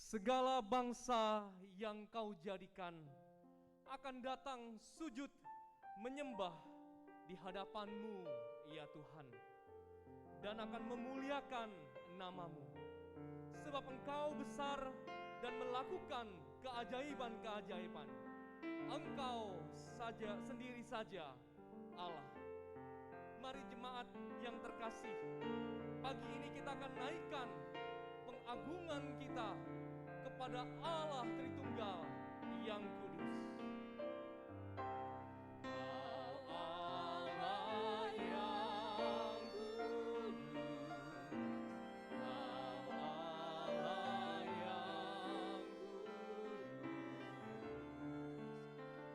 Segala bangsa yang kau jadikan akan datang sujud menyembah di hadapan-Mu, ya Tuhan, dan akan memuliakan nama-Mu. Sebab Engkau besar dan melakukan keajaiban-keajaiban. Engkau saja, sendiri saja Allah. Mari jemaat yang terkasih, pagi ini kita akan naikkan pengagungan kita kepada Allah Tritunggal yang kudus.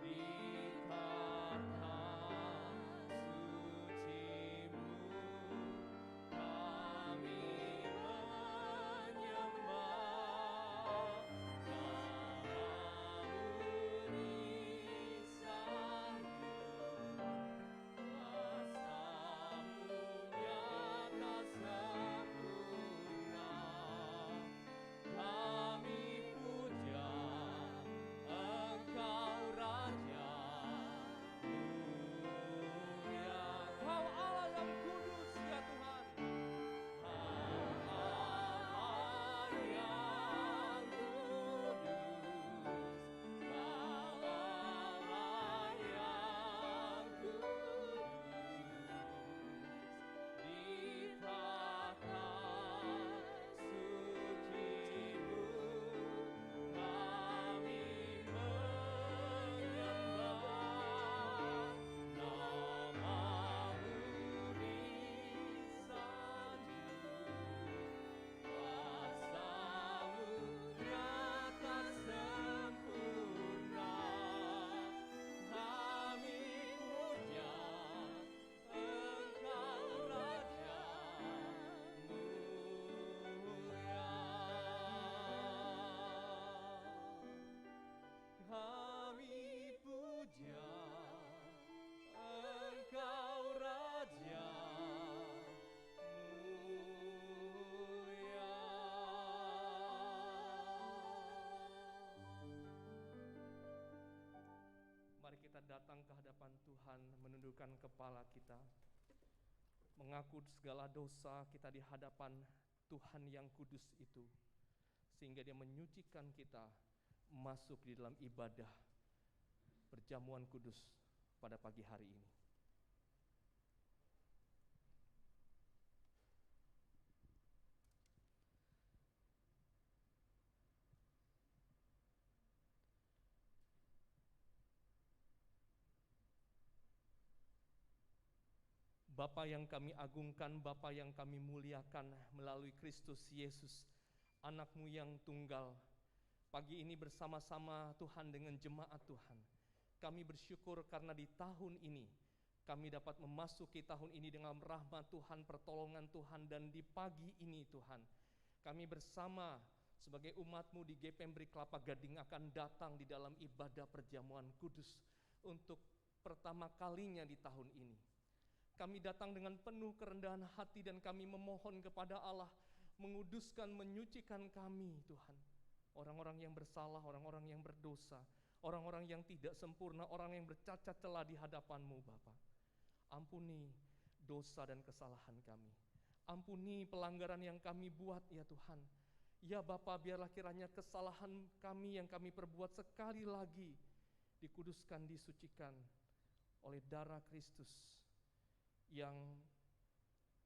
Menyembah namamu datang ke hadapan Tuhan, menundukkan kepala kita, mengaku segala dosa kita di hadapan Tuhan yang kudus itu, sehingga Dia menyucikan kita masuk di dalam ibadah perjamuan kudus pada pagi hari ini. Bapa yang kami agungkan, Bapa yang kami muliakan melalui Kristus Yesus, anak-Mu yang tunggal. Pagi ini bersama-sama Tuhan dengan jemaat Tuhan, kami bersyukur karena di tahun ini kami dapat memasuki tahun ini dengan rahmat Tuhan, pertolongan Tuhan. Dan di pagi ini Tuhan, kami bersama sebagai umat-Mu di GPMBRI Kelapa Gading akan datang di dalam ibadah perjamuan kudus untuk pertama kalinya di tahun ini. Kami datang dengan penuh kerendahan hati dan kami memohon kepada Allah menguduskan, menyucikan kami Tuhan. Orang-orang yang bersalah, orang-orang yang berdosa, orang-orang yang tidak sempurna, orang yang bercacat celah di hadapan-Mu Bapa. Ampuni dosa dan kesalahan kami. Ampuni pelanggaran yang kami buat ya Tuhan. Ya Bapa, biarlah kiranya kesalahan kami yang kami perbuat sekali lagi dikuduskan, disucikan oleh darah Kristus yang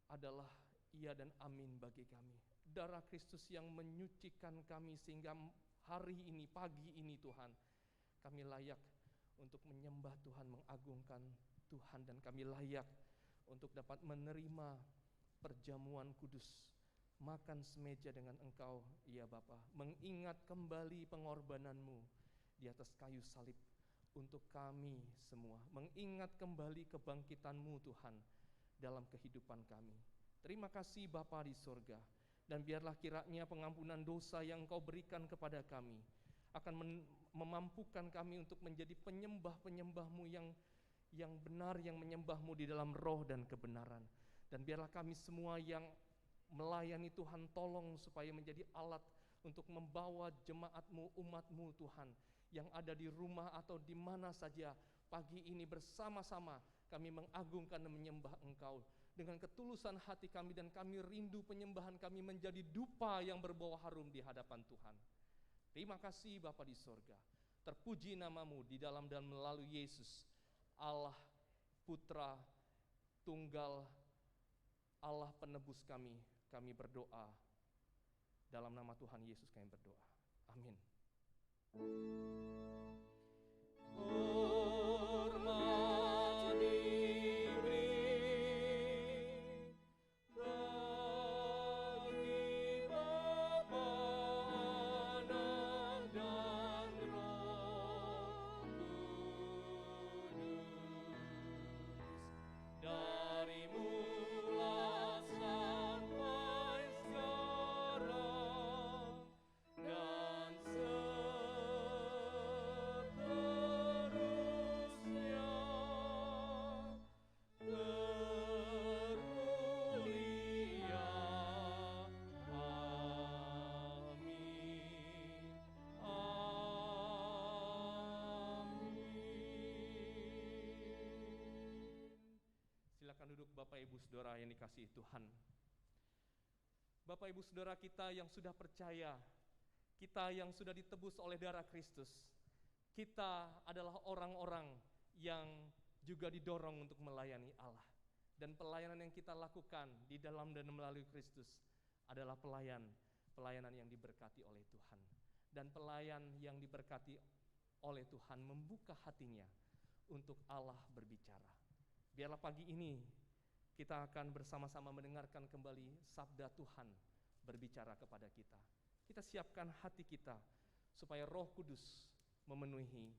adalah iya dan amin bagi kami. Darah Kristus yang menyucikan kami sehingga hari ini, pagi ini Tuhan, kami layak untuk menyembah Tuhan, mengagungkan Tuhan, dan kami layak untuk dapat menerima perjamuan kudus, makan semeja dengan Engkau ya Bapa, mengingat kembali pengorbanan-Mu di atas kayu salib untuk kami semua, mengingat kembali kebangkitan-Mu Tuhan dalam kehidupan kami. Terima kasih Bapa di surga, dan biarlah kiranya pengampunan dosa yang Engkau berikan kepada kami akan memampukan kami untuk menjadi penyembah-penyembah-Mu yang benar, yang menyembah-Mu di dalam roh dan kebenaran. Dan biarlah kami semua yang melayani Tuhan, tolong supaya menjadi alat untuk membawa jemaat-Mu, umat-Mu Tuhan, yang ada di rumah atau di mana saja pagi ini bersama-sama kami mengagungkan dan menyembah Engkau dengan ketulusan hati kami, dan kami rindu penyembahan kami menjadi dupa yang berbau harum di hadapan Tuhan. Terima kasih Bapa di sorga. Terpuji nama-Mu di dalam dan melalui Yesus, Allah Putra Tunggal, Allah penebus kami. Kami berdoa dalam nama Tuhan Yesus, kami berdoa. Amin. Silakan duduk Bapak Ibu Saudara yang dikasihi Tuhan. Bapak Ibu Saudara kita yang sudah percaya, kita yang sudah ditebus oleh darah Kristus, kita adalah orang-orang yang juga didorong untuk melayani Allah. Dan pelayanan yang kita lakukan di dalam dan melalui Kristus adalah pelayanan yang diberkati oleh Tuhan. Dan pelayan yang diberkati oleh Tuhan membuka hatinya untuk Allah berbicara. Biarlah pagi ini kita akan bersama-sama mendengarkan kembali sabda Tuhan berbicara kepada kita. Kita siapkan hati kita supaya Roh Kudus memenuhi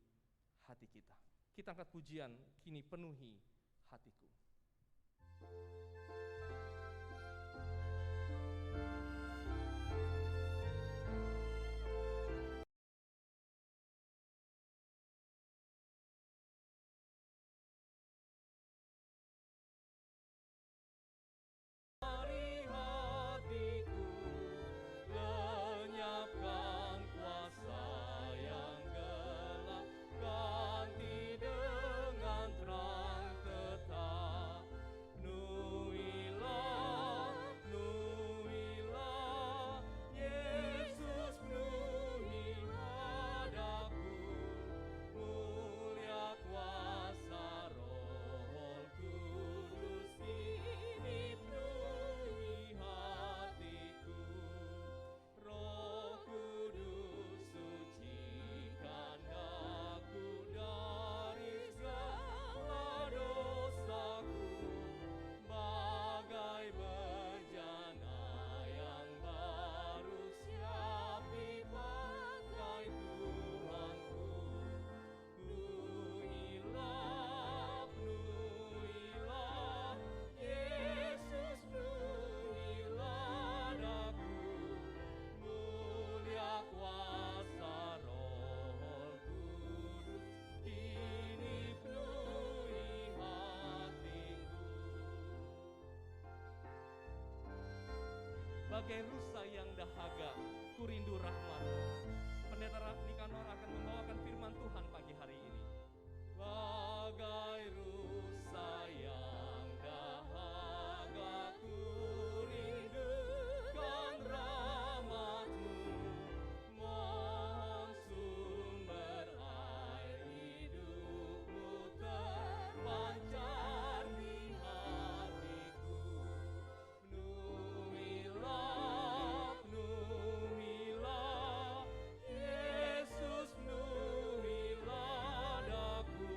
hati kita. Kita angkat pujian, kini penuhi hatiku. Ganti dengan bagai rusa yang dahaga, ku rindu rahmat-Mu. Pendeta Nikanor akan membawakan firman Tuhan pagi hari ini. Bagai rusa yang dahaga, ku rindukan rahmat-Mu. Mohon sumber air hidup-Mu terpancar di hatiku. Penuhilah, penuhilah, Yesus, penuhilah daku.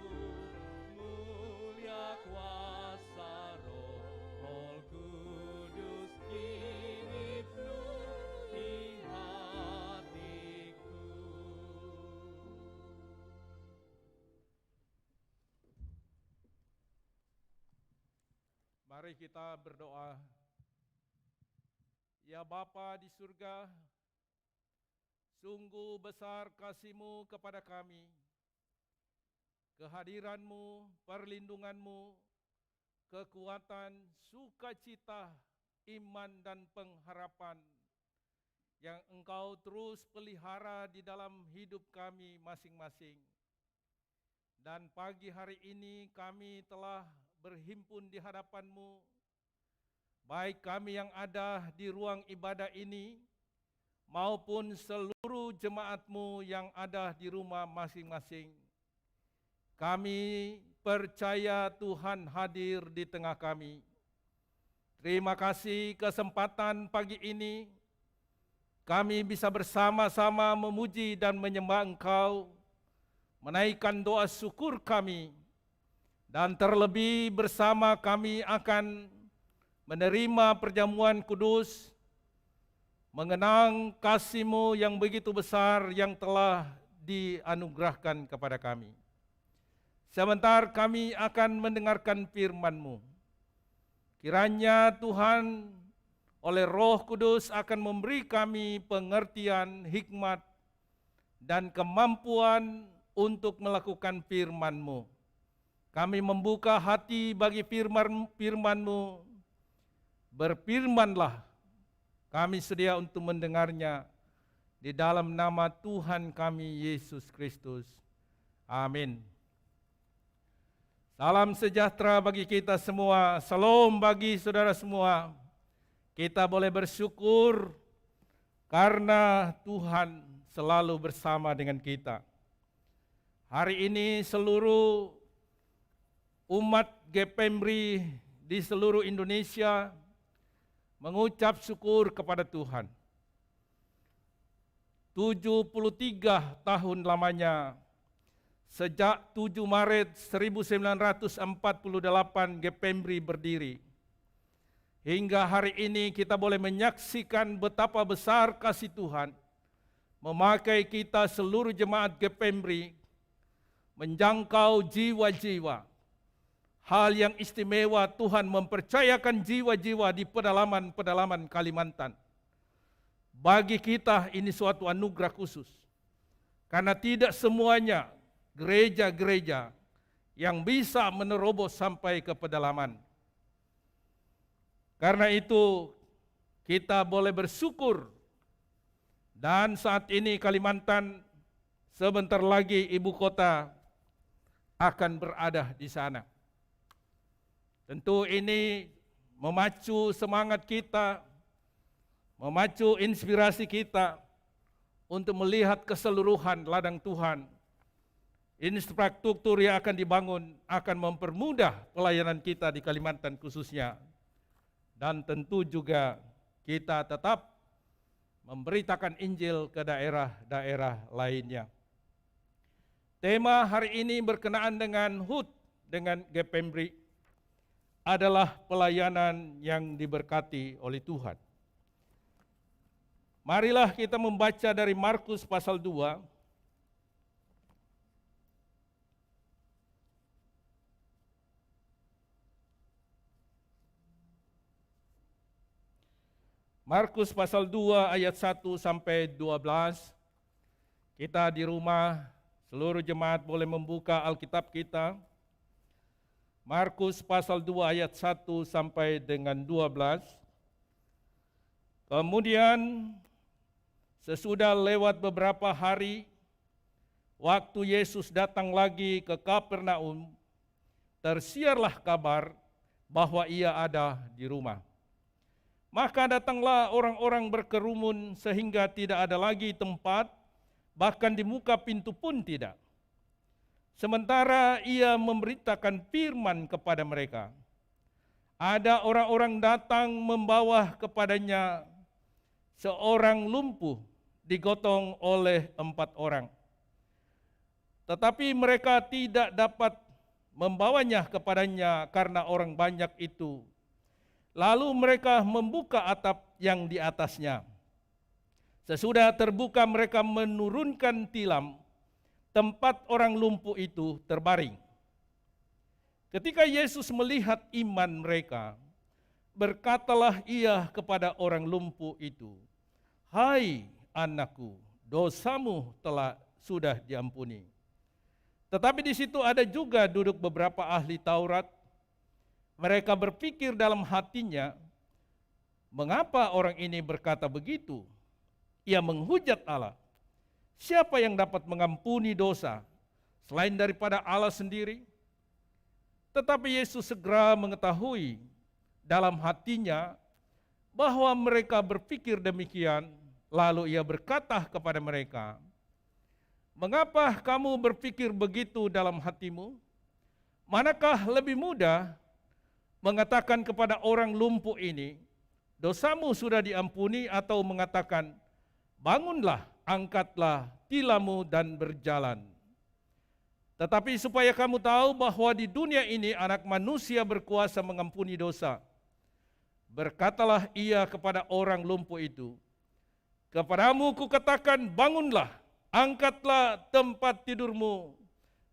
Mulia kuasa Roh Kudus kini penuhi hatiku. Mari kita berdoa. Ya Bapa di surga, sungguh besar kasih-Mu kepada kami. Kehadiran-Mu, perlindungan-Mu, kekuatan, sukacita, iman dan pengharapan yang Engkau terus pelihara di dalam hidup kami masing-masing. Dan pagi hari ini kami telah berhimpun di hadapan-Mu, baik kami yang ada di ruang ibadah ini, maupun seluruh jemaat-Mu yang ada di rumah masing-masing. Kami percaya Tuhan hadir di tengah kami. Terima kasih kesempatan pagi ini, kami bisa bersama-sama memuji dan menyembah Engkau, menaikkan doa syukur kami, dan terlebih bersama kami akan menerima perjamuan kudus, mengenang kasih-Mu yang begitu besar yang telah dianugerahkan kepada kami. Sebentar kami akan mendengarkan firman-Mu. Kiranya Tuhan oleh Roh Kudus akan memberi kami pengertian, hikmat, dan kemampuan untuk melakukan firman-Mu. Kami membuka hati bagi firman-Mu. Berfirmanlah, kami sedia untuk mendengarnya di dalam nama Tuhan kami Yesus Kristus. Amin. Salam sejahtera bagi kita semua, salam bagi saudara semua. Kita boleh bersyukur karena Tuhan selalu bersama dengan kita. Hari ini seluruh umat GPMRI di seluruh Indonesia mengucap syukur kepada Tuhan. 73 tahun lamanya, sejak 7 Maret 1948 GPMRI berdiri. Hingga hari ini kita boleh menyaksikan betapa besar kasih Tuhan memakai kita seluruh jemaat GPMRI menjangkau jiwa-jiwa. Hal yang istimewa, Tuhan mempercayakan jiwa-jiwa di pedalaman-pedalaman Kalimantan. Bagi kita ini suatu anugerah khusus. Karena tidak semuanya gereja-gereja yang bisa menerobos sampai ke pedalaman. Karena itu kita boleh bersyukur. Dan saat ini Kalimantan sebentar lagi ibu kota akan berada di sana. Tentu ini memacu semangat kita, memacu inspirasi kita untuk melihat keseluruhan ladang Tuhan. Infrastruktur yang akan dibangun akan mempermudah pelayanan kita di Kalimantan khususnya. Dan tentu juga kita tetap memberitakan Injil ke daerah-daerah lainnya. Tema hari ini berkenaan dengan HUT dengan GPMRI adalah pelayanan yang diberkati oleh Tuhan. Marilah kita membaca dari Markus pasal 2. Markus pasal 2 ayat 1 sampai 12. Kita di rumah, seluruh jemaat boleh membuka Alkitab kita. Markus pasal 2 ayat 1 sampai dengan 12. Kemudian sesudah lewat beberapa hari, waktu Yesus datang lagi ke Kapernaum, tersiarlah kabar bahwa ia ada di rumah. Maka datanglah orang-orang berkerumun sehingga tidak ada lagi tempat, bahkan di muka pintu pun tidak. Sementara ia memberitakan firman kepada mereka, ada orang-orang datang membawa kepadanya seorang lumpuh digotong oleh 4 orang. Tetapi mereka tidak dapat membawanya kepadanya karena orang banyak itu. Lalu mereka membuka atap yang di atasnya. Sesudah terbuka mereka menurunkan tilam, tempat orang lumpuh itu terbaring. Ketika Yesus melihat iman mereka, berkatalah ia kepada orang lumpuh itu, "Hai anakku, dosamu sudah diampuni." Tetapi di situ ada juga duduk beberapa ahli Taurat. Mereka berpikir dalam hatinya, mengapa orang ini berkata begitu? Ia menghujat Allah. Siapa yang dapat mengampuni dosa selain daripada Allah sendiri? Tetapi Yesus segera mengetahui dalam hatinya bahwa mereka berpikir demikian. Lalu ia berkata kepada mereka, "Mengapa kamu berpikir begitu dalam hatimu? Manakah lebih mudah mengatakan kepada orang lumpuh ini, dosamu sudah diampuni, atau mengatakan, bangunlah, angkatlah tilammu dan berjalan? Tetapi supaya kamu tahu bahwa di dunia ini anak manusia berkuasa mengampuni dosa." Berkatalah ia kepada orang lumpuh itu, "Kepadamu kukatakan, bangunlah, angkatlah tempat tidurmu,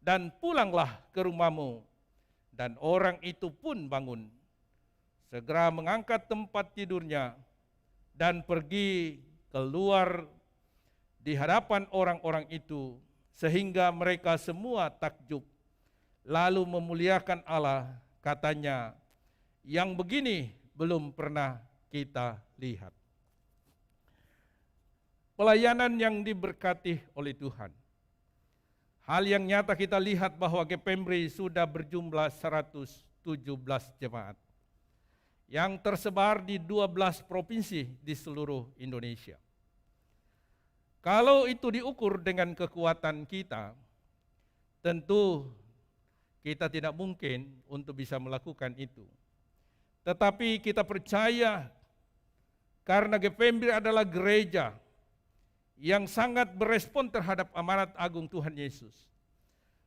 dan pulanglah ke rumahmu." Dan orang itu pun bangun, segera mengangkat tempat tidurnya, dan pergi keluar di hadapan orang-orang itu, sehingga mereka semua takjub, lalu memuliakan Allah, katanya, "Yang begini belum pernah kita lihat." Pelayanan yang diberkati oleh Tuhan. Hal yang nyata kita lihat bahwa GPMRI sudah berjumlah 117 jemaat yang tersebar di 12 provinsi di seluruh Indonesia. Kalau itu diukur dengan kekuatan kita, tentu kita tidak mungkin untuk bisa melakukan itu. Tetapi kita percaya karena GPMRI adalah gereja yang sangat berespon terhadap amanat agung Tuhan Yesus,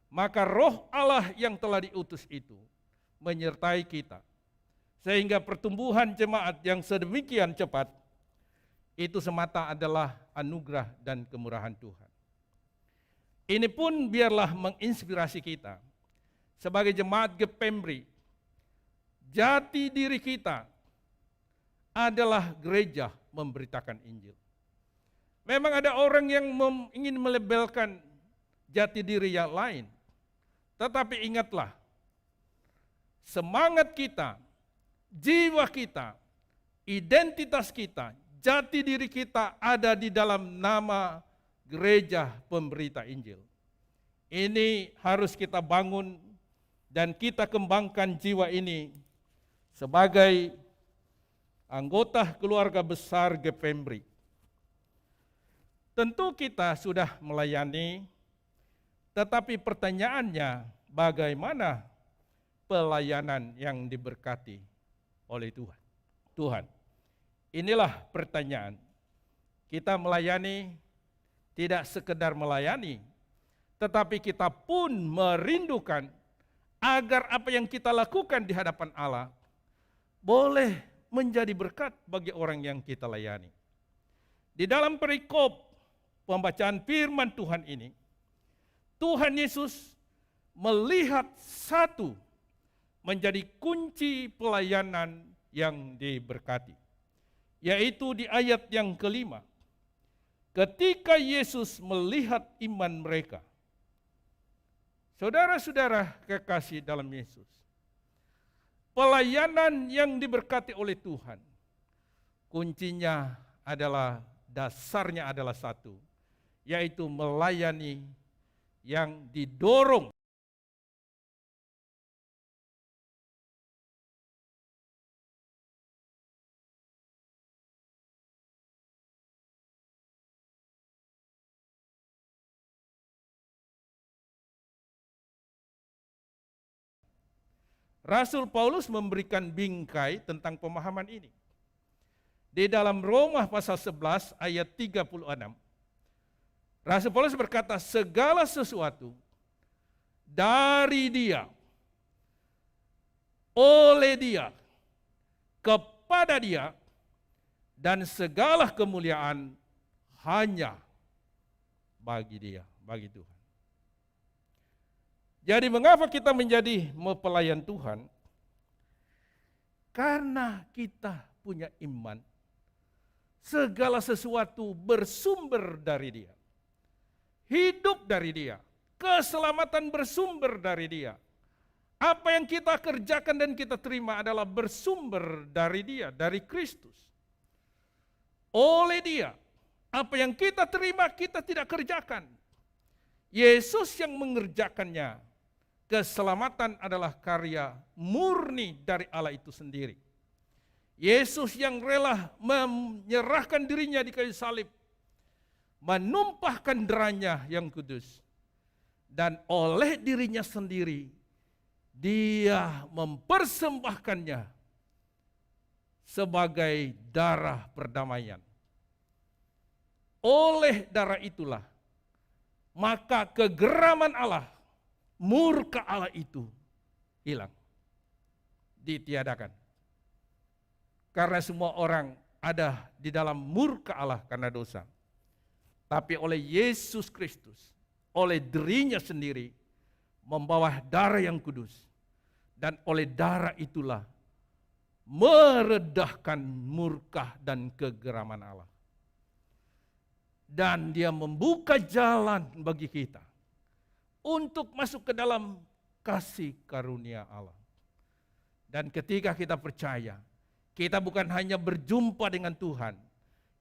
maka Roh Allah yang telah diutus itu menyertai kita, sehingga pertumbuhan jemaat yang sedemikian cepat itu semata adalah anugerah dan kemurahan Tuhan. Ini pun biarlah menginspirasi kita sebagai jemaat GPMRI. Jati diri kita adalah gereja memberitakan Injil. Memang ada orang yang ingin melabelkan jati diri yang lain. Tetapi ingatlah, semangat kita, jiwa kita, identitas kita, jati diri kita ada di dalam nama gereja pemberita Injil. Ini harus kita bangun dan kita kembangkan jiwa ini sebagai anggota keluarga besar GPMRI. Tentu kita sudah melayani, tetapi pertanyaannya bagaimana pelayanan yang diberkati oleh Tuhan. Inilah pertanyaan. Kita melayani tidak sekedar melayani, tetapi kita pun merindukan agar apa yang kita lakukan di hadapan Allah boleh menjadi berkat bagi orang yang kita layani. Di dalam perikop pembacaan firman Tuhan ini, Tuhan Yesus melihat satu menjadi kunci pelayanan yang diberkati, yaitu di ayat yang kelima. Ketika Yesus melihat iman mereka, saudara-saudara kekasih dalam Yesus, pelayanan yang diberkati oleh Tuhan kuncinya adalah, dasarnya adalah satu, yaitu melayani yang didorong Rasul Paulus memberikan bingkai tentang pemahaman ini. Di dalam Roma pasal 11 ayat 36, Rasul Paulus berkata, segala sesuatu dari Dia, oleh Dia, kepada Dia, dan segala kemuliaan hanya bagi Dia, bagi Tuhan. Jadi mengapa kita menjadi pelayan Tuhan? Karena kita punya iman. Segala sesuatu bersumber dari Dia. Hidup dari Dia. Keselamatan bersumber dari Dia. Apa yang kita kerjakan dan kita terima adalah bersumber dari Dia, dari Kristus. Oleh Dia. Apa yang kita terima kita tidak kerjakan. Yesus yang mengerjakannya. Keselamatan adalah karya murni dari Allah itu sendiri. Yesus yang rela menyerahkan dirinya di kayu salib, menumpahkan darahnya yang kudus, dan oleh dirinya sendiri, Dia mempersembahkannya sebagai darah perdamaian. Oleh darah itulah, maka kegeraman Allah, murka Allah itu hilang, ditiadakan. Karena semua orang ada di dalam murka Allah karena dosa. Tapi oleh Yesus Kristus, oleh dirinya sendiri, membawa darah yang kudus. Dan oleh darah itulah meredahkan murka dan kegeraman Allah. Dan Dia membuka jalan bagi kita untuk masuk ke dalam kasih karunia Allah. Dan ketika kita percaya, kita bukan hanya berjumpa dengan Tuhan,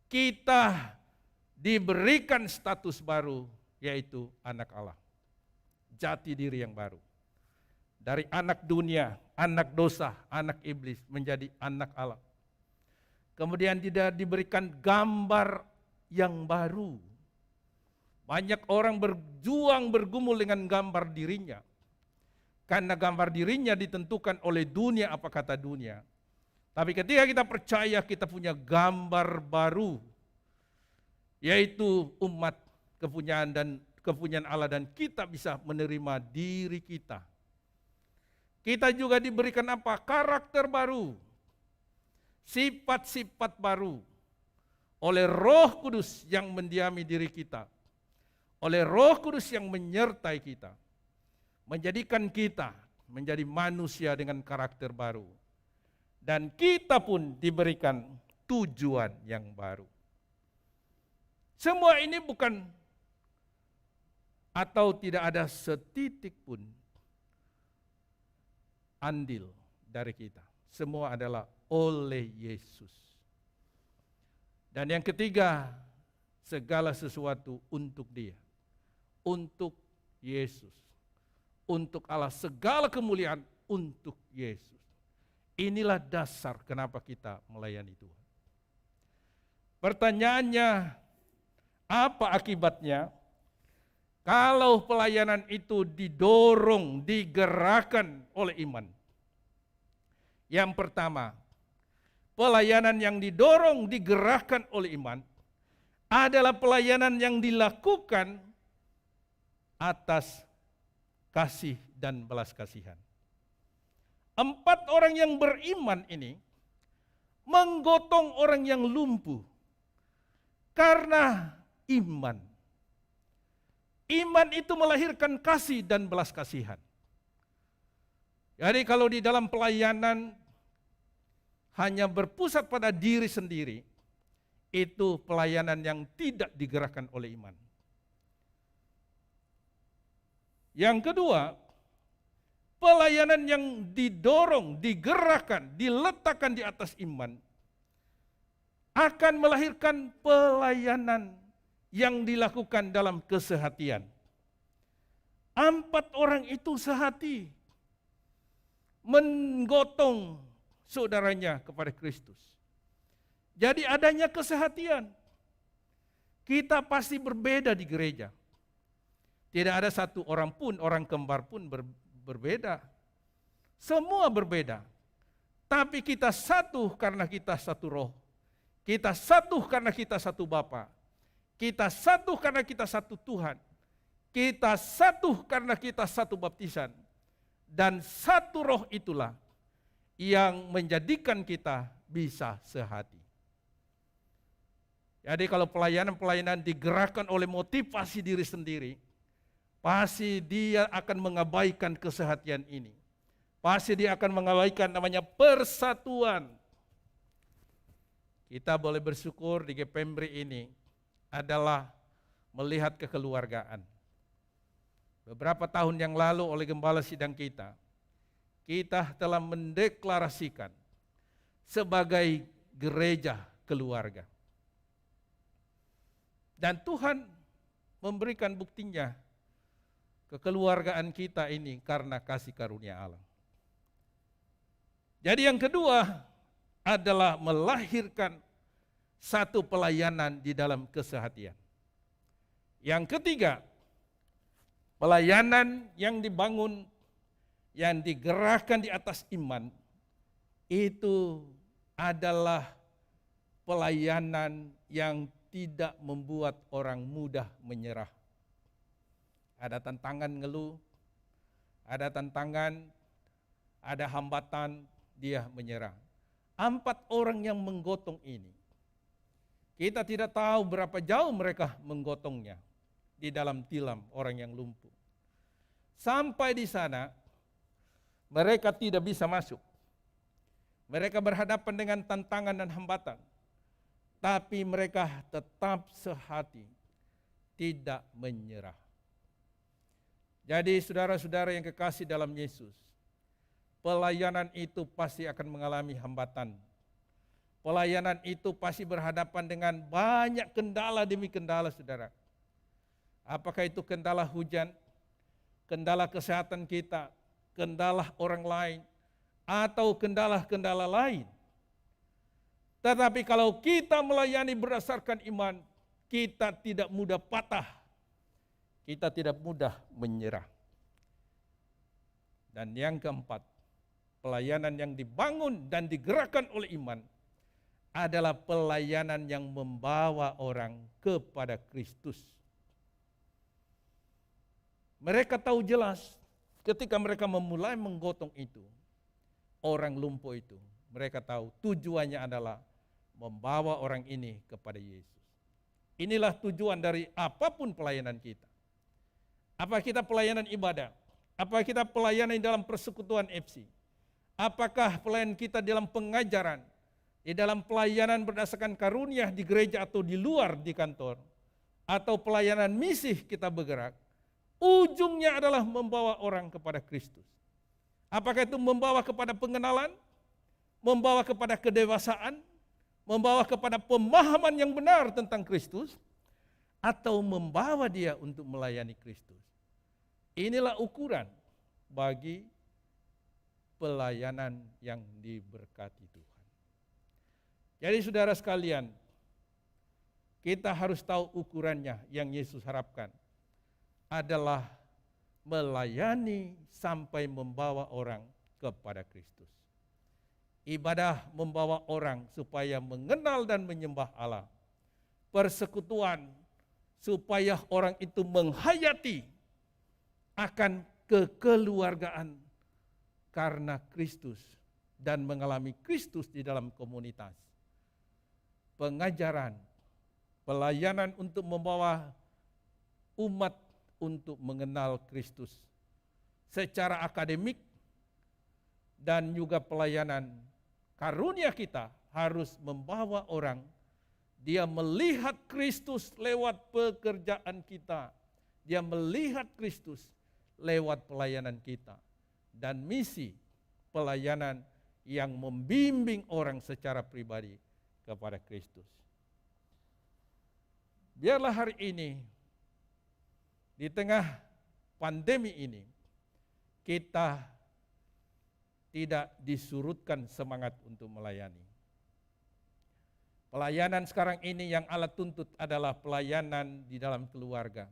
kita diberikan status baru, yaitu anak Allah. Jati diri yang baru. Dari anak dunia, anak dosa, anak iblis, menjadi anak Allah. Kemudian tidak diberikan gambar yang baru. Banyak orang berjuang bergumul dengan gambar dirinya. Karena gambar dirinya ditentukan oleh dunia, apa kata dunia. Tapi ketika kita percaya kita punya gambar baru, yaitu umat kepunyaan Allah, dan kita bisa menerima diri kita. Kita juga diberikan apa? Karakter baru. Sifat-sifat baru. Oleh Roh Kudus yang mendiami diri kita. Oleh Roh Kudus yang menyertai kita, menjadikan kita menjadi manusia dengan karakter baru. Dan kita pun diberikan tujuan yang baru. Semua ini bukan atau tidak ada setitik pun andil dari kita. Semua adalah oleh Yesus. Dan yang ketiga, segala sesuatu untuk Dia. Untuk Yesus, untuk Allah, segala kemuliaan untuk Yesus. Inilah dasar kenapa kita melayani Tuhan. Pertanyaannya, apa akibatnya kalau pelayanan itu didorong, digerakkan oleh iman? Yang pertama, pelayanan yang didorong, digerakkan oleh iman adalah pelayanan yang dilakukan atas kasih dan belas kasihan. 4 orang yang beriman ini menggotong orang yang lumpuh karena iman. Iman itu melahirkan kasih dan belas kasihan. Jadi kalau di dalam pelayanan hanya berpusat pada diri sendiri, itu pelayanan yang tidak digerakkan oleh iman. Yang kedua, pelayanan yang didorong, digerakkan, diletakkan di atas iman, akan melahirkan pelayanan yang dilakukan dalam kesehatian. 4 orang itu sehati menggotong saudaranya kepada Kristus. Jadi adanya kesehatian. Kita pasti berbeda di gereja. Tidak ada satu orang pun, orang kembar pun berbeda. Semua berbeda. Tapi kita satu karena kita satu roh. Kita satu karena kita satu Bapa. Kita satu karena kita satu Tuhan. Kita satu karena kita satu baptisan. Dan satu roh itulah yang menjadikan kita bisa sehati. Jadi kalau pelayanan-pelayanan digerakkan oleh motivasi diri sendiri, pasti dia akan mengabaikan kesehatian ini. Pasti dia akan mengabaikan namanya persatuan. Kita boleh bersyukur di GPMBRI ini adalah melihat kekeluargaan. Beberapa tahun yang lalu oleh gembala sidang kita telah mendeklarasikan sebagai gereja keluarga. Dan Tuhan memberikan buktinya kekeluargaan kita ini karena kasih karunia Allah. Jadi yang kedua adalah melahirkan satu pelayanan di dalam kesehatian. Yang ketiga, pelayanan yang dibangun, yang digerakkan di atas iman, itu adalah pelayanan yang tidak membuat orang mudah menyerah. Ada tantangan ngeluh, ada tantangan, ada hambatan, dia menyerah. 4 orang yang menggotong ini, kita tidak tahu berapa jauh mereka menggotongnya di dalam tilam orang yang lumpuh. Sampai di sana, mereka tidak bisa masuk. Mereka berhadapan dengan tantangan dan hambatan. Tapi mereka tetap sehati, tidak menyerah. Jadi saudara-saudara yang kekasih dalam Yesus, pelayanan itu pasti akan mengalami hambatan. Pelayanan itu pasti berhadapan dengan banyak kendala demi kendala, saudara. Apakah itu kendala hujan, kendala kesehatan kita, kendala orang lain, atau kendala-kendala lain. Tetapi kalau kita melayani berdasarkan iman, kita tidak mudah patah, kita tidak mudah menyerah. Dan yang keempat, pelayanan yang dibangun dan digerakkan oleh iman adalah pelayanan yang membawa orang kepada Kristus. Mereka tahu jelas ketika mereka memulai menggotong itu, orang lumpuh itu, mereka tahu tujuannya adalah membawa orang ini kepada Yesus. Inilah tujuan dari apapun pelayanan kita. Apa kita pelayanan ibadah? Apa kita pelayanan dalam persekutuan FC? Apakah pelayanan kita dalam pengajaran? Di dalam pelayanan berdasarkan karunia di gereja atau di luar di kantor? Atau pelayanan misi kita bergerak? Ujungnya adalah membawa orang kepada Kristus. Apakah itu membawa kepada pengenalan? Membawa kepada kedewasaan? Membawa kepada pemahaman yang benar tentang Kristus, atau membawa dia untuk melayani Kristus. Inilah ukuran bagi pelayanan yang diberkati Tuhan. Jadi saudara sekalian, kita harus tahu ukurannya yang Yesus harapkan adalah melayani sampai membawa orang kepada Kristus. Ibadah membawa orang supaya mengenal dan menyembah Allah. Persekutuan supaya orang itu menghayati akan kekeluargaan karena Kristus dan mengalami Kristus di dalam komunitas. Pengajaran, pelayanan untuk membawa umat untuk mengenal Kristus secara akademik, dan juga pelayanan karunia kita harus membawa orang, dia melihat Kristus lewat pekerjaan kita, dia melihat Kristus lewat pelayanan kita, dan misi pelayanan yang membimbing orang secara pribadi kepada Kristus. Biarlah hari ini, di tengah pandemi ini, kita tidak disurutkan semangat untuk melayani. Pelayanan sekarang ini yang Allah tuntut adalah pelayanan di dalam keluarga.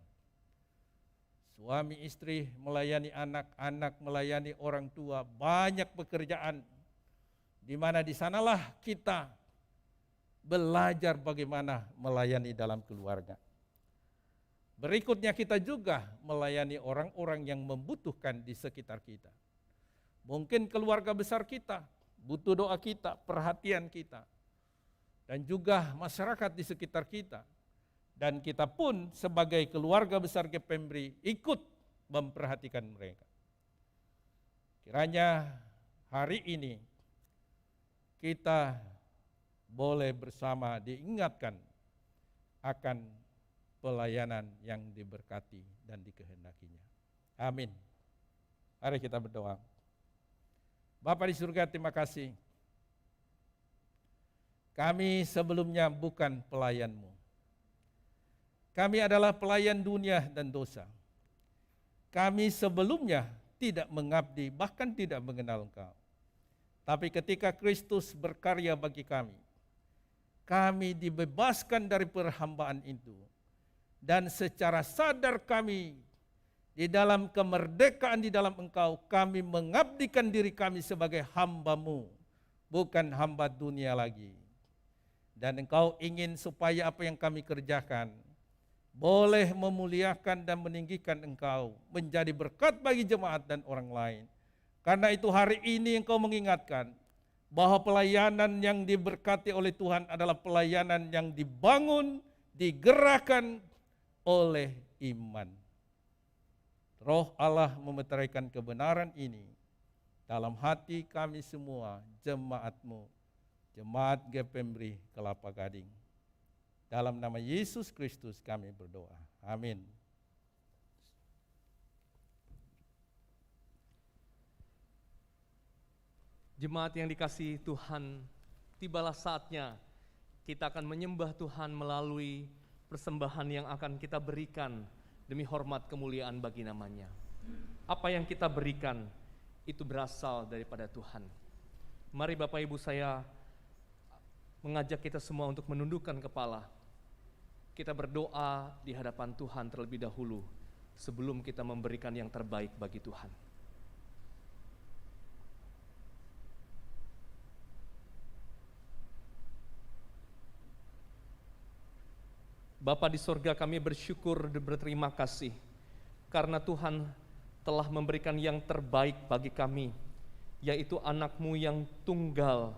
Suami istri melayani anak, anak melayani orang tua, banyak pekerjaan di mana di sanalah kita belajar bagaimana melayani dalam keluarga. Berikutnya kita juga melayani orang-orang yang membutuhkan di sekitar kita. Mungkin keluarga besar kita butuh doa kita, perhatian kita. Dan juga masyarakat di sekitar kita. Dan kita pun sebagai keluarga besar GPMBRI ikut memperhatikan mereka. Kiranya hari ini kita boleh bersama diingatkan akan pelayanan yang diberkati dan dikehendakinya. Amin. Mari kita berdoa. Bapa di surga, terima kasih. Kami sebelumnya bukan pelayan-Mu. Kami adalah pelayan dunia dan dosa. Kami sebelumnya tidak mengabdi, bahkan tidak mengenal Engkau. Tapi ketika Kristus berkarya bagi kami dibebaskan dari perhambaan itu. Dan secara sadar kami di dalam kemerdekaan di dalam Engkau, kami mengabdikan diri kami sebagai hamba-Mu, bukan hamba dunia lagi. Dan Engkau ingin supaya apa yang kami kerjakan boleh memuliakan dan meninggikan Engkau, menjadi berkat bagi jemaat dan orang lain. Karena itu hari ini Engkau mengingatkan bahwa pelayanan yang diberkati oleh Tuhan adalah pelayanan yang dibangun, digerakkan oleh iman. Roh Allah memeteraikan kebenaran ini dalam hati kami semua, jemaat-Mu, jemaat GPMBRI Kelapa Gading. Dalam nama Yesus Kristus kami berdoa. Amin. Jemaat yang dikasihi Tuhan, tibalah saatnya kita akan menyembah Tuhan melalui persembahan yang akan kita berikan demi hormat kemuliaan bagi namanya. Apa yang kita berikan itu berasal daripada Tuhan. Mari Bapak Ibu saya mengajak kita semua untuk menundukkan kepala. Kita berdoa di hadapan Tuhan terlebih dahulu sebelum kita memberikan yang terbaik bagi Tuhan. Bapa di sorga, kami bersyukur dan berterima kasih karena Tuhan telah memberikan yang terbaik bagi kami, yaitu anak-Mu yang tunggal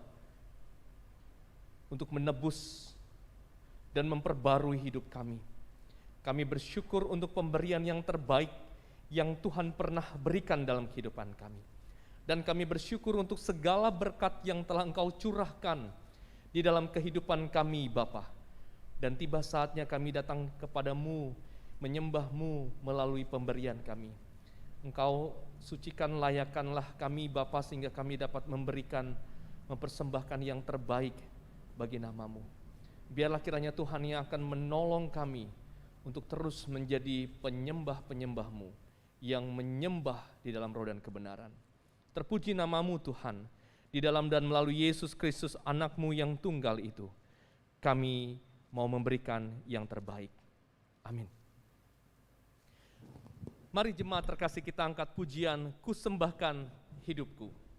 untuk menebus dan memperbarui hidup kami. Kami bersyukur untuk pemberian yang terbaik yang Tuhan pernah berikan dalam kehidupan kami. Dan kami bersyukur untuk segala berkat yang telah Engkau curahkan di dalam kehidupan kami, Bapa. Dan tiba saatnya kami datang kepadamu, menyembah-Mu melalui pemberian kami. Engkau sucikan, layakkanlah kami Bapa, sehingga kami dapat memberikan, mempersembahkan yang terbaik bagi nama-Mu. Biarlah kiranya Tuhan yang akan menolong kami untuk terus menjadi penyembah-penyembah-Mu yang menyembah di dalam roh dan kebenaran. Terpuji nama-Mu Tuhan, di dalam dan melalui Yesus Kristus anak-Mu yang tunggal itu, kami mau memberikan yang terbaik. Amin. Mari jemaat terkasih kita angkat pujian, Ku Sembahkan Hidupku.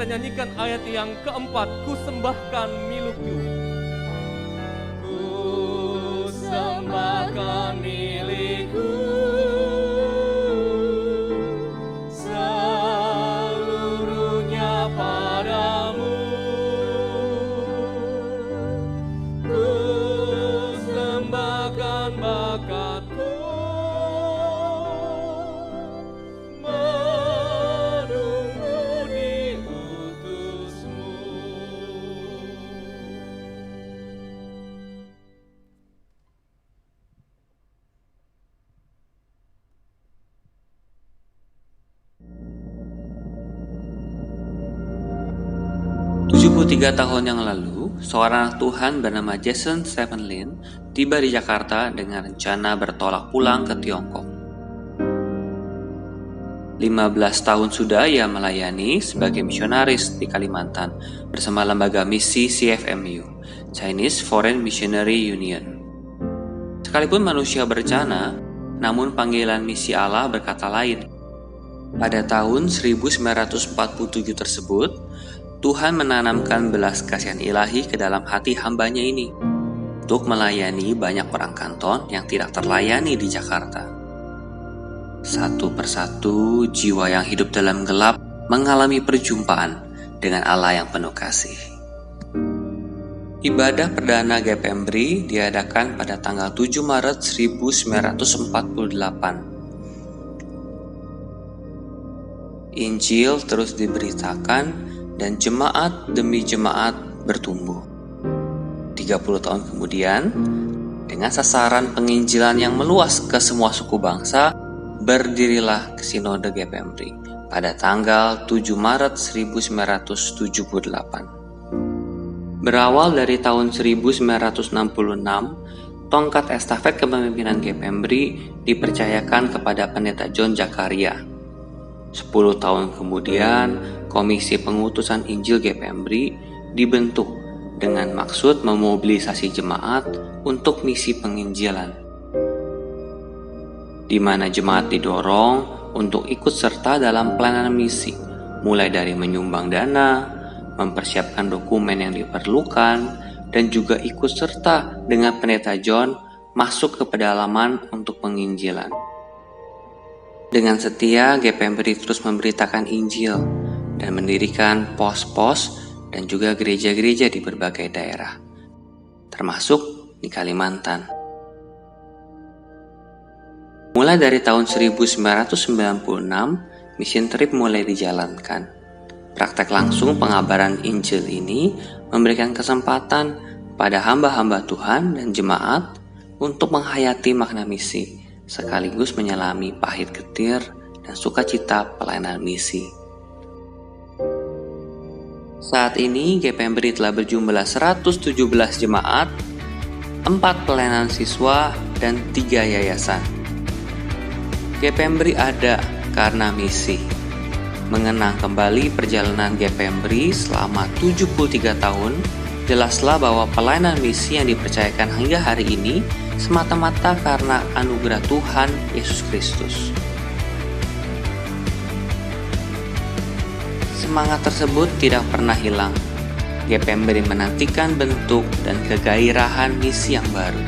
kita nyanyikan ayat yang keempat, ku sembahkan milikku. Ku sembahkan milikku, seluruhnya padamu. Ku sembahkan bakatku, menunggu diutusmu. Tiga tahun yang lalu, seorang anak Tuhan bernama Jason Stephen Lin tiba di Jakarta dengan rencana bertolak pulang ke Tiongkok. 15 tahun sudah ia melayani sebagai misionaris di Kalimantan bersama lembaga misi CFMU, Chinese Foreign Missionary Union. Sekalipun manusia berencana, namun panggilan misi Allah berkata lain. Pada tahun 1947 tersebut, Tuhan menanamkan belas kasihan ilahi ke dalam hati hambanya ini untuk melayani banyak orang kanton yang tidak terlayani di Jakarta. Satu persatu jiwa yang hidup dalam gelap mengalami perjumpaan dengan Allah yang penuh kasih. Ibadah perdana GPMBRI diadakan pada tanggal 7 Maret 1948. Injil terus diberitakan dan jemaat demi jemaat bertumbuh. 30 tahun kemudian, dengan sasaran penginjilan yang meluas ke semua suku bangsa, berdirilah Sinode GPMBRI pada tanggal 7 Maret 1978. Berawal dari tahun 1966, tongkat estafet kepemimpinan GPMBRI dipercayakan kepada Pendeta John Jakaria. 10 tahun kemudian, Komisi Pengutusan Injil GPMBRI dibentuk dengan maksud memobilisasi jemaat untuk misi penginjilan, di mana jemaat didorong untuk ikut serta dalam pelayanan misi, mulai dari menyumbang dana, mempersiapkan dokumen yang diperlukan, dan juga ikut serta dengan Pendeta John masuk ke pedalaman untuk penginjilan. Dengan setia, GPMBRI terus memberitakan Injil dan mendirikan pos-pos dan juga gereja-gereja di berbagai daerah, termasuk di Kalimantan. Mulai dari tahun 1996, mission trip mulai dijalankan. Praktek langsung pengabaran Injil ini memberikan kesempatan pada hamba-hamba Tuhan dan jemaat untuk menghayati makna misi, sekaligus menyelami pahit getir dan sukacita pelayanan misi. Saat ini GPMBRI telah berjumlah 117 jemaat, 4 pelayanan siswa, dan 3 yayasan. GPMBRI ada karena misi, mengenang kembali perjalanan GPMBRI selama 73 tahun. Jelaslah bahwa pelayanan misi yang dipercayakan hingga hari ini semata-mata karena anugerah Tuhan Yesus Kristus. Semangat tersebut tidak pernah hilang. GPMBRI menantikan bentuk dan kegairahan misi yang baru.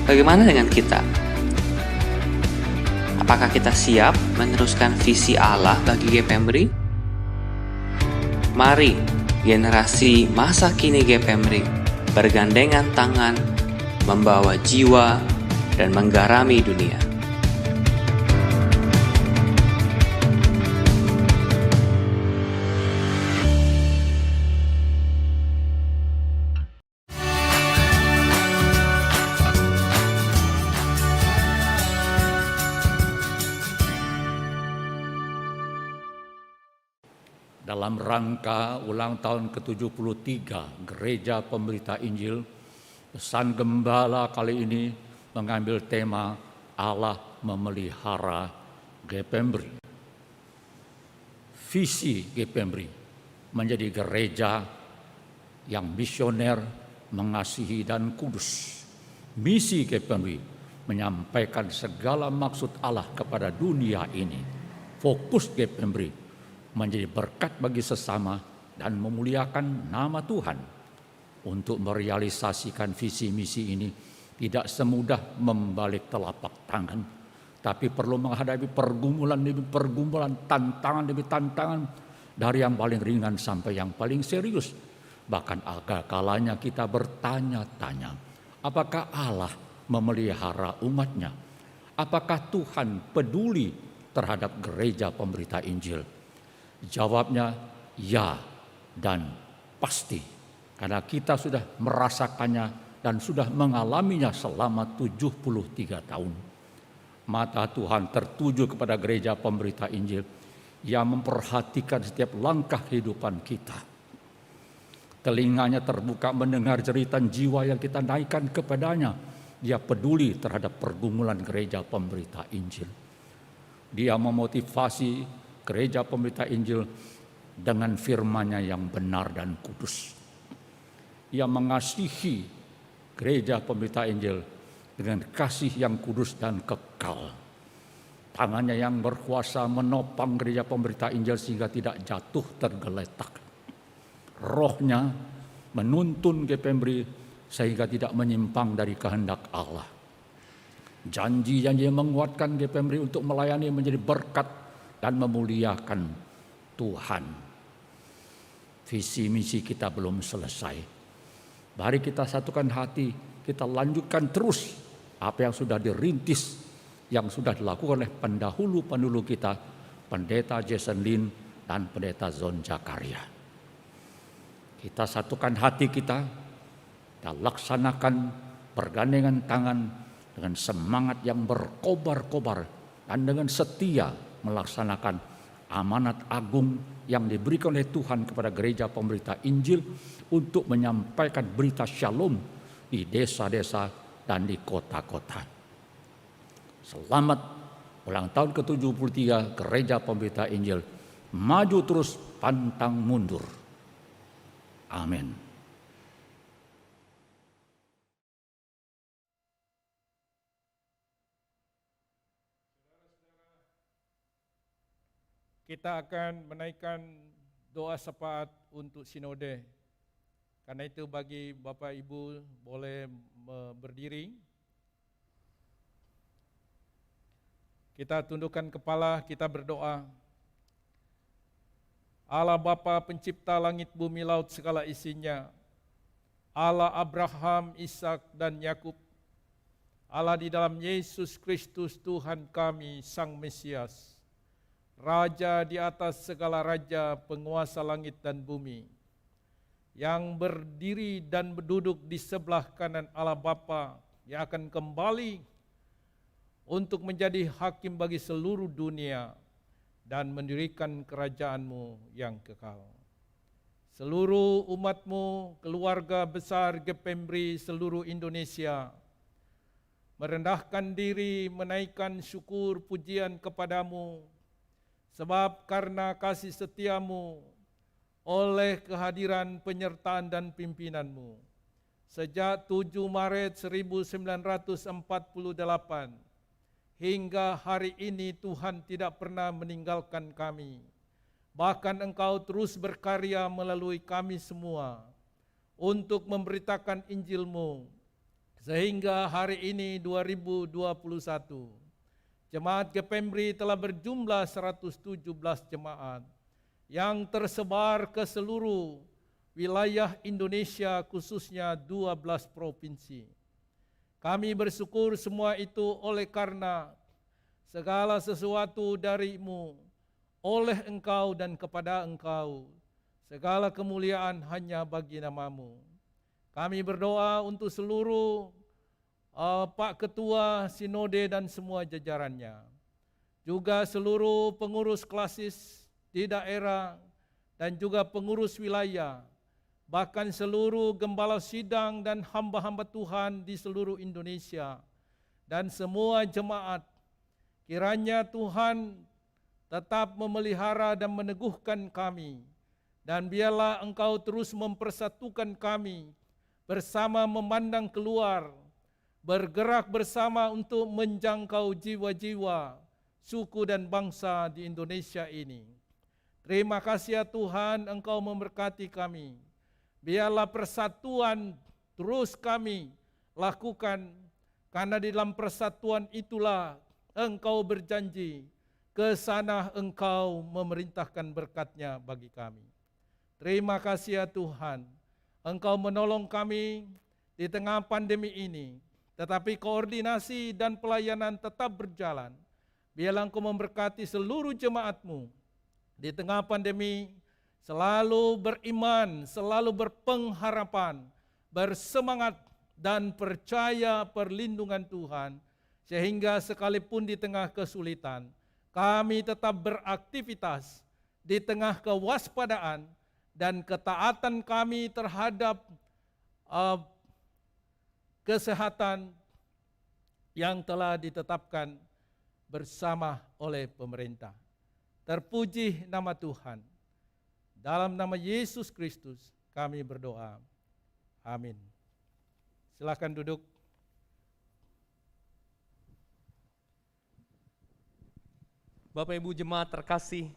Bagaimana dengan kita? Apakah kita siap meneruskan visi Allah bagi GPMBRI? Mari, generasi masa kini GPMBRI bergandengan tangan, membawa jiwa, dan menggarami dunia. Dalam rangka ulang tahun ke-73 Gereja Pemberita Injil, pesan gembala kali ini mengambil tema Allah memelihara GPMBRI. Visi GPMBRI menjadi gereja yang misioner, mengasihi dan kudus. Misi GPMBRI menyampaikan segala maksud Allah kepada dunia ini. Fokus GPMBRI menjadi berkat berkat bagi sesama, dan memuliakan nama Tuhan. Untuk merealisasikan visi misi ini tidak semudah membalik telapak tangan, tapi perlu menghadapi pergumulan demi pergumulan, tantangan demi tantangan, dari yang paling ringan sampai yang paling serius. Bahkan agak kalanya kita bertanya-tanya, apakah Allah memelihara umatnya? Apakah Tuhan peduli terhadap gereja pemberita Injil? Jawabnya ya dan pasti, karena kita sudah merasakannya dan sudah mengalaminya selama 73 tahun. Mata Tuhan tertuju kepada gereja pemberita Injil yang memperhatikan setiap langkah kehidupan kita. Telinganya terbuka mendengar jeritan jiwa yang kita naikkan kepadanya. Dia peduli terhadap pergumulan gereja pemberita Injil. Dia memotivasi gereja pemberita Injil dengan firman-Nya yang benar dan kudus. Ia mengasihi gereja pemberita Injil dengan kasih yang kudus dan kekal. Tangannya yang berkuasa menopang gereja pemberita Injil sehingga tidak jatuh tergeletak. Rohnya menuntun GPMBRI sehingga tidak menyimpang dari kehendak Allah. Janji-janji yang menguatkan GPMBRI untuk melayani menjadi berkat dan memuliakan Tuhan. Visi misi kita belum selesai. Mari kita satukan hati, kita lanjutkan terus apa yang sudah dirintis, yang sudah dilakukan oleh pendahulu-pendahulu kita, Pendeta Jason Lin dan Pendeta Zon Zakaria. Kita satukan hati kita laksanakan pergandengan tangan dengan semangat yang berkobar-kobar dan dengan setia melaksanakan amanat agung yang diberikan oleh Tuhan kepada gereja pemberita Injil untuk menyampaikan berita shalom di desa-desa dan di kota-kota. Selamat ulang tahun ke-73 gereja pemberita Injil. Maju terus, pantang mundur. Amin. Kita akan menaikkan doa syafaat untuk sinode. Karena itu bagi Bapak Ibu boleh berdiri. Kita tundukkan kepala, kita berdoa. Allah Bapa pencipta langit bumi laut segala isinya, Allah Abraham, Ishak dan Yakub, Allah di dalam Yesus Kristus Tuhan kami Sang Mesias, Raja di atas segala raja, penguasa langit dan bumi, yang berdiri dan berduduk di sebelah kanan Allah Bapa, yang akan kembali untuk menjadi hakim bagi seluruh dunia dan mendirikan kerajaan-Mu yang kekal. Seluruh umat-Mu, keluarga besar GPMBRI seluruh Indonesia, merendahkan diri, menaikkan syukur pujian kepadamu, sebab karena kasih setia-Mu, oleh kehadiran penyertaan dan pimpinan-Mu, sejak 7 Maret 1948 hingga hari ini Tuhan tidak pernah meninggalkan kami. Bahkan Engkau terus berkarya melalui kami semua untuk memberitakan Injil-Mu, sehingga hari ini 2021, Jemaat GPMBRI telah berjumlah 117 jemaat yang tersebar ke seluruh wilayah Indonesia, khususnya 12 provinsi. Kami bersyukur semua itu oleh karena segala sesuatu dari-Mu, oleh Engkau dan kepada Engkau, segala kemuliaan hanya bagi nama-Mu. Kami berdoa untuk seluruh Pak Ketua Sinode dan semua jajarannya, juga seluruh pengurus klasis di daerah dan juga pengurus wilayah, bahkan seluruh gembala sidang dan hamba-hamba Tuhan di seluruh Indonesia, dan semua jemaat. Kiranya Tuhan tetap memelihara dan meneguhkan kami, dan biarlah Engkau terus mempersatukan kami bersama memandang keluar, bergerak bersama untuk menjangkau jiwa-jiwa, suku dan bangsa di Indonesia ini. Terima kasih ya Tuhan, Engkau memberkati kami. Biarlah persatuan terus kami lakukan, karena di dalam persatuan itulah Engkau berjanji, ke sana Engkau memerintahkan berkat-Nya bagi kami. Terima kasih ya Tuhan, Engkau menolong kami di tengah pandemi ini, tetapi koordinasi dan pelayanan tetap berjalan. Biarlah Engkau memberkati seluruh jemaat-Mu di tengah pandemi, selalu beriman, selalu berpengharapan, bersemangat dan percaya perlindungan Tuhan, sehingga sekalipun di tengah kesulitan, kami tetap beraktivitas di tengah kewaspadaan dan ketaatan kami terhadap kesehatan yang telah ditetapkan bersama oleh pemerintah. Terpuji nama Tuhan. Dalam nama Yesus Kristus kami berdoa. Amin. Silakan duduk. Bapak Ibu jemaat terkasih,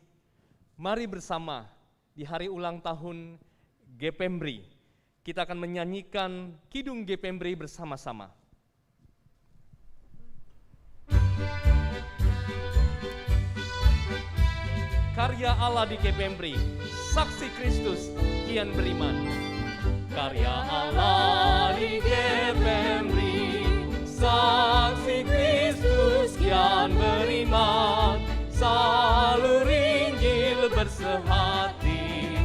mari bersama di hari ulang tahun GPMBRI, kita akan menyanyikan Kidung GPMBRI bersama-sama. Karya Allah di GPMBRI, saksi Kristus kian beriman. Karya Allah di GPMBRI, saksi Kristus kian beriman. Salur Injil bersehati,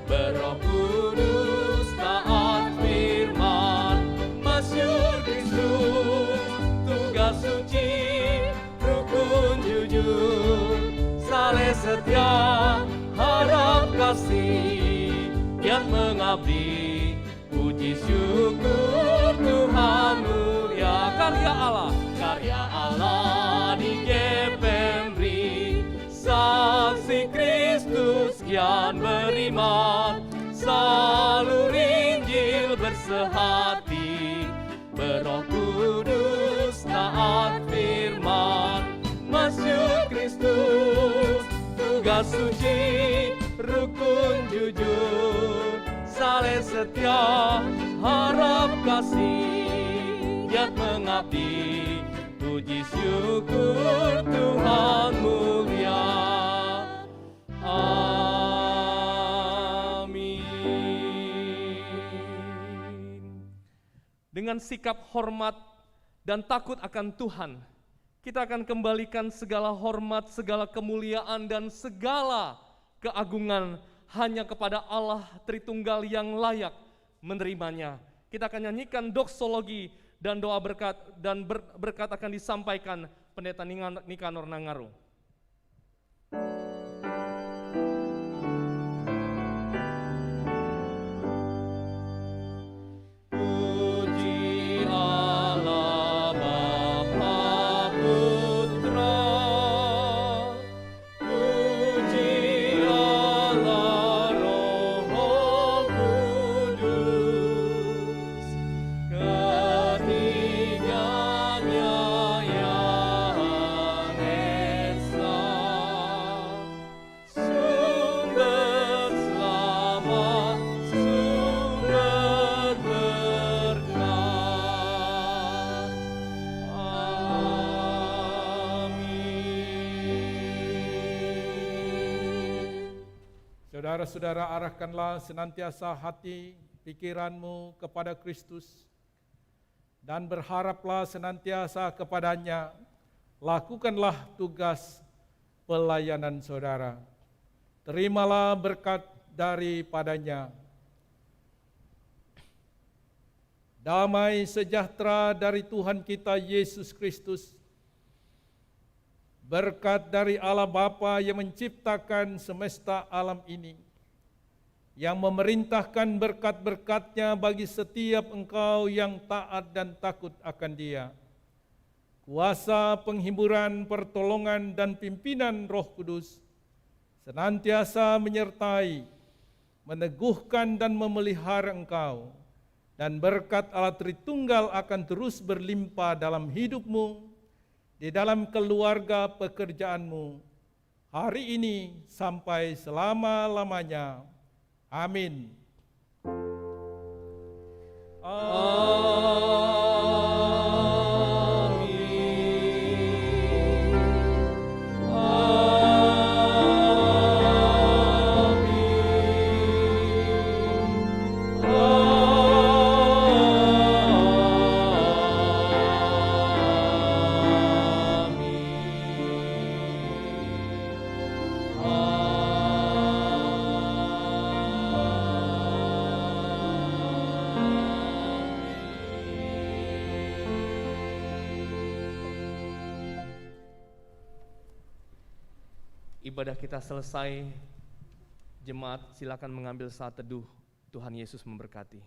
berroh kudus taat firman. Masyur Kristus, tugas suci, rukun jujur, saleh setia, harap kasih, giat mengabdi, puji syukur Tuhan mulia. Karya Allah di GPMBRI, saksi Kristus kian beriman. Salur Injil bersehati, berroh kudus taat firman. Masyur Kristus, tugas suci, rukun jujur, saleh setia, harap kasih, giat mengabdi, puji syukur Tuhan mulia. Amin. Dengan sikap hormat dan takut akan Tuhan, kita akan kembalikan segala hormat, segala kemuliaan, dan segala keagungan hanya kepada Allah Tritunggal yang layak menerimanya. Kita akan nyanyikan doksologi dan doa berkat, dan berkat akan disampaikan Pendeta Nikanor Nangaru. Saudara-saudara, arahkanlah senantiasa hati pikiranmu kepada Kristus dan berharaplah senantiasa kepadanya. Lakukanlah tugas pelayanan saudara. Terimalah berkat daripadanya. Damai sejahtera dari Tuhan kita Yesus Kristus, berkat dari Allah Bapa yang menciptakan semesta alam ini, yang memerintahkan berkat-berkat-Nya bagi setiap engkau yang taat dan takut akan Dia. Kuasa penghiburan, pertolongan, dan pimpinan Roh Kudus senantiasa menyertai, meneguhkan dan memelihara engkau, dan berkat Allah Tritunggal akan terus berlimpah dalam hidupmu, di dalam keluarga pekerjaanmu, hari ini sampai selama-lamanya. Amin. Ibadah kita selesai. Jemaat silakan mengambil saat teduh. Tuhan Yesus memberkati.